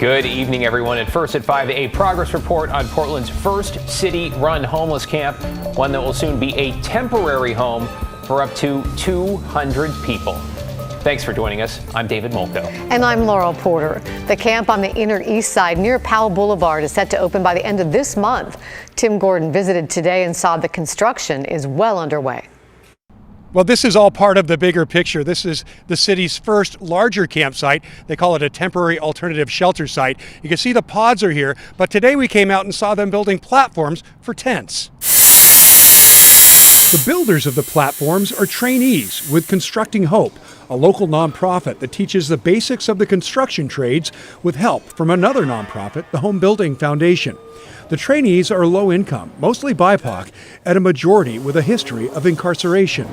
Good evening, everyone. At first at 5, a progress report on Portland's first city-run homeless camp, one that will soon be a temporary home for up to 200 people. Thanks for joining us. I'm David Molko. And I'm Laurel Porter. The camp on the Inner East Side near Powell Boulevard is set to open by the end of this month. Tim Gordon visited today and saw the construction is well underway. Well, this is all part of the bigger picture. This is the city's first larger campsite. They call it a temporary alternative shelter site. You can see the pods are here, but today we came out and saw them building platforms for tents. The builders of the platforms are trainees with Constructing Hope, a local nonprofit that teaches the basics of the construction trades with help from another nonprofit, the Home Building Foundation. The trainees are low income, mostly BIPOC, and a majority with a history of incarceration.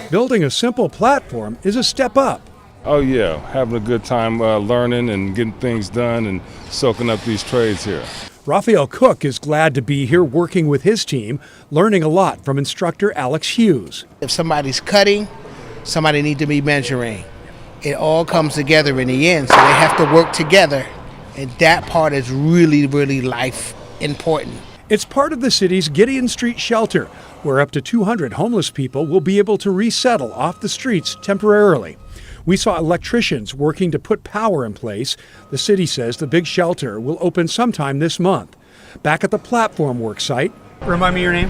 Building a simple platform is a step up. Oh yeah, having a good time learning and getting things done and soaking up these trades here. Raphael Cook is glad to be here working with his team, learning a lot from instructor Alex Hughes. If somebody's cutting, somebody needs to be measuring. It all comes together in the end, so they have to work together. And that part is really, really life important. It's part of the city's Gideon Street shelter, where up to 200 homeless people will be able to resettle off the streets temporarily. We saw electricians working to put power in place. The city says the big shelter will open sometime this month. Back at the platform work site. Remind me your name?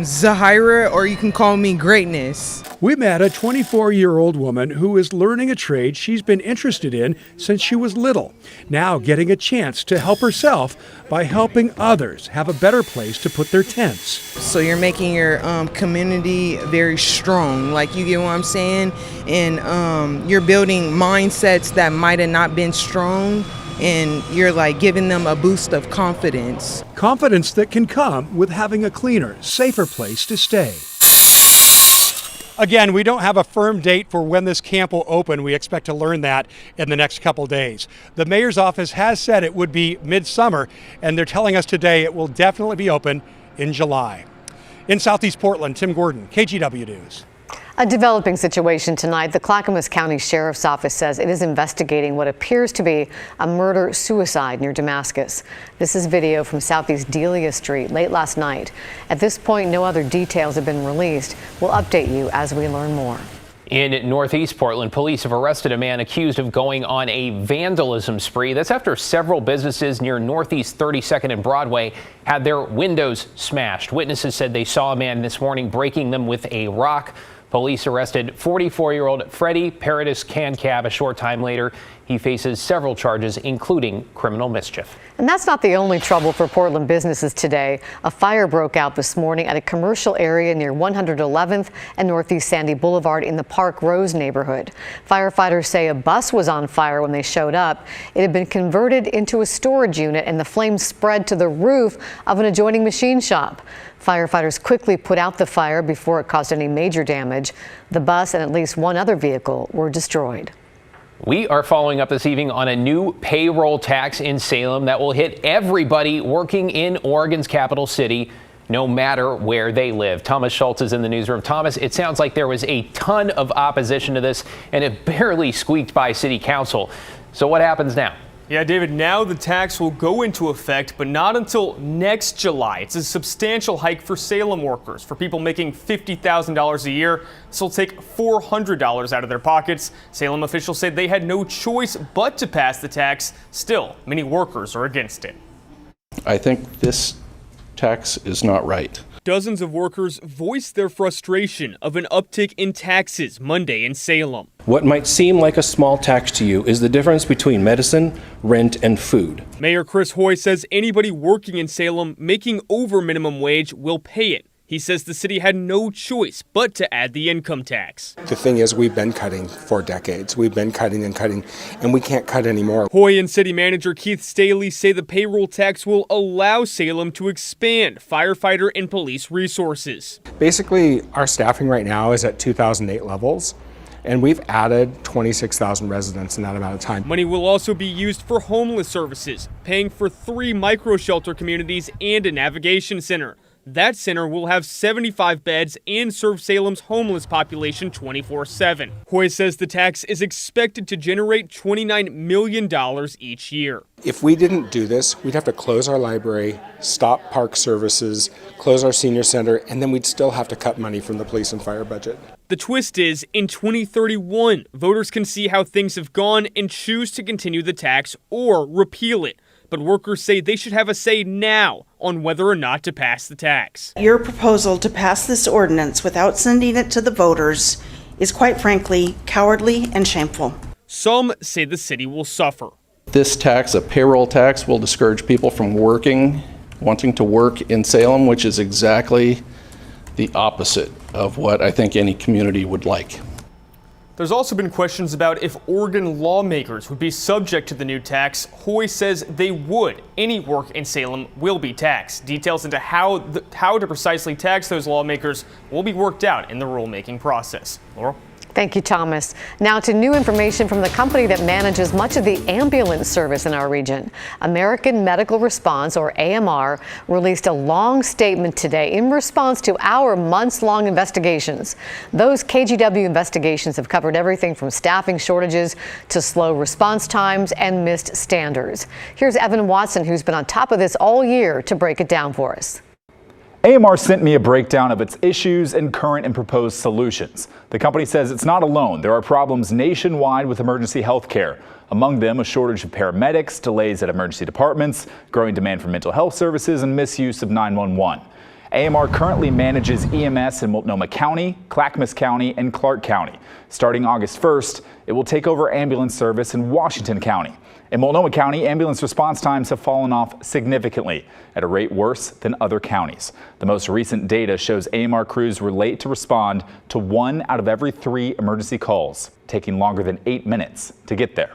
Zahira, or you can call me Greatness. We met a 24-year-old woman who is learning a trade she's been interested in since she was little, now getting a chance to help herself by helping others have a better place to put their tents. So you're making your community very strong, like, you get what I'm saying? And you're building mindsets that might have not been strong, and you're like giving them a boost of confidence. Confidence that can come with having a cleaner, safer place to stay. Again, we don't have a firm date for when this camp will open. We expect to learn that in the next couple days. The mayor's office has said it would be midsummer, and they're telling us today it will definitely be open in July. In Southeast Portland, Tim Gordon, KGW News. A developing situation tonight. The Clackamas County Sheriff's Office says it is investigating what appears to be a murder-suicide near Damascus. This is video from Southeast Delia Street late last night. At this point, no other details have been released. We'll update you as we learn more. In Northeast Portland, police have arrested a man accused of going on a vandalism spree. That's after several businesses near Northeast 32nd and Broadway had their windows smashed. Witnesses said they saw a man this morning breaking them with a rock. Police arrested 44-year-old Freddie Paradis Cancab a short time later. He faces several charges, including criminal mischief. And that's not the only trouble for Portland businesses today. A fire broke out this morning at a commercial area near 111th and Northeast Sandy Boulevard in the Park Rose neighborhood. Firefighters say a bus was on fire when they showed up. It had been converted into a storage unit, and the flames spread to the roof of an adjoining machine shop. Firefighters quickly put out the fire before it caused any major damage. The bus and at least one other vehicle were destroyed. We are following up this evening on a new payroll tax in Salem that will hit everybody working in Oregon's capital city, no matter where they live. Thomas Schultz is in the newsroom. Thomas, it sounds like there was a ton of opposition to this, and it barely squeaked by city council. So what happens now? Yeah, David, now the tax will go into effect, but not until next July. It's a substantial hike for Salem workers. For people making $50,000 a year, this will take $400 out of their pockets. Salem officials said they had no choice but to pass the tax. Still, many workers are against it. I think this tax is not right. Dozens of workers voiced their frustration of an uptick in taxes Monday in Salem. What might seem like a small tax to you is the difference between medicine, rent, and food. Mayor Chris Hoy says anybody working in Salem making over minimum wage will pay it. He says the city had no choice but to add the income tax. The thing is, we've been cutting for decades. We've been cutting, and we can't cut anymore. Hoy and city manager Keith Staley say the payroll tax will allow Salem to expand firefighter and police resources. Basically, our staffing right now is at 2008 levels, and we've added 26,000 residents in that amount of time. Money will also be used for homeless services, paying for 3 micro-shelter communities and a navigation center. That center will have 75 beds and serve Salem's homeless population 24/7. Hoy says the tax is expected to generate $29 million each year. If we didn't do this, we'd have to close our library, stop park services, close our senior center, and then we'd still have to cut money from the police and fire budget. The twist is, in 2031, voters can see how things have gone and choose to continue the tax or repeal it. But workers say they should have a say now on whether or not to pass the tax. Your proposal to pass this ordinance without sending it to the voters is quite frankly cowardly and shameful. Some say the city will suffer. This tax, a payroll tax, will discourage people from wanting to work in Salem, which is exactly the opposite of what I think any community would like. There's also been questions about if Oregon lawmakers would be subject to the new tax. Hoy says they would. Any work in Salem will be taxed. Details into how to precisely tax those lawmakers will be worked out in the rulemaking process. Laurel? Thank you, Thomas. Now to new information from the company that manages much of the ambulance service in our region. American Medical Response, or AMR, released a long statement today in response to our months-long investigations. Those KGW investigations have covered everything from staffing shortages to slow response times and missed standards. Here's Evan Watson, who's been on top of this all year, to break it down for us. AMR sent me a breakdown of its issues and current and proposed solutions. The company says it's not alone. There are problems nationwide with emergency health care. Among them, a shortage of paramedics, delays at emergency departments, growing demand for mental health services, and misuse of 911. AMR currently manages EMS in Multnomah County, Clackamas County, and Clark County. Starting August 1st, it will take over ambulance service in Washington County. In Multnomah County, ambulance response times have fallen off significantly, at a rate worse than other counties. The most recent data shows AMR crews were late to respond to 1 out of every 3 emergency calls, taking longer than 8 minutes to get there.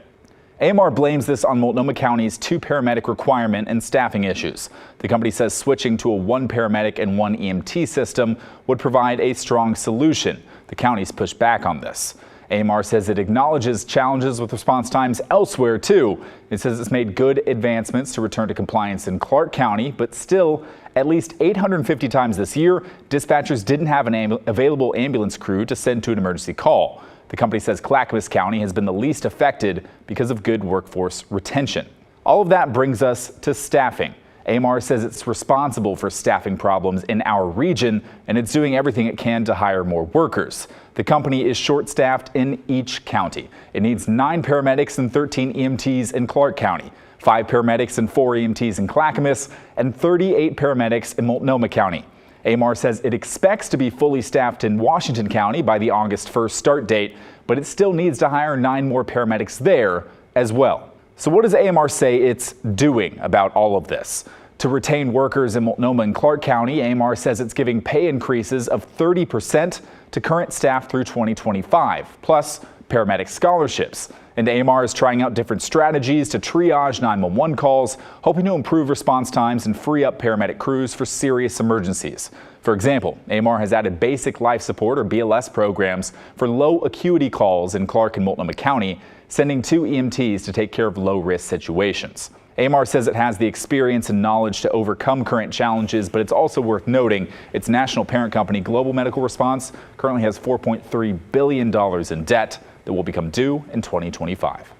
AMR blames this on Multnomah County's 2 paramedic requirement and staffing issues. The company says switching to a 1 paramedic and 1 EMT system would provide a strong solution. The county's pushed back on this. AMR says it acknowledges challenges with response times elsewhere, too. It says it's made good advancements to return to compliance in Clark County, but still, at least 850 times this year, dispatchers didn't have an available ambulance crew to send to an emergency call. The company says Clackamas County has been the least affected because of good workforce retention. All of that brings us to staffing. AMR says it's responsible for staffing problems in our region, and it's doing everything it can to hire more workers. The company is short-staffed in each county. It needs 9 paramedics and 13 EMTs in Clark County, 5 paramedics and 4 EMTs in Clackamas, and 38 paramedics in Multnomah County. AMR says it expects to be fully staffed in Washington County by the August 1st start date, but it still needs to hire 9 more paramedics there as well. So what does AMR say it's doing about all of this? To retain workers in Multnomah and Clark County, AMR says it's giving pay increases of 30% to current staff through 2025, plus paramedic scholarships. And AMR is trying out different strategies to triage 911 calls, hoping to improve response times and free up paramedic crews for serious emergencies. For example, AMR has added basic life support, or BLS, programs for low acuity calls in Clark and Multnomah County, sending 2 EMTs to take care of low-risk situations. AMR says it has the experience and knowledge to overcome current challenges, but it's also worth noting its national parent company, Global Medical Response, currently has $4.3 billion in debt that will become due in 2025.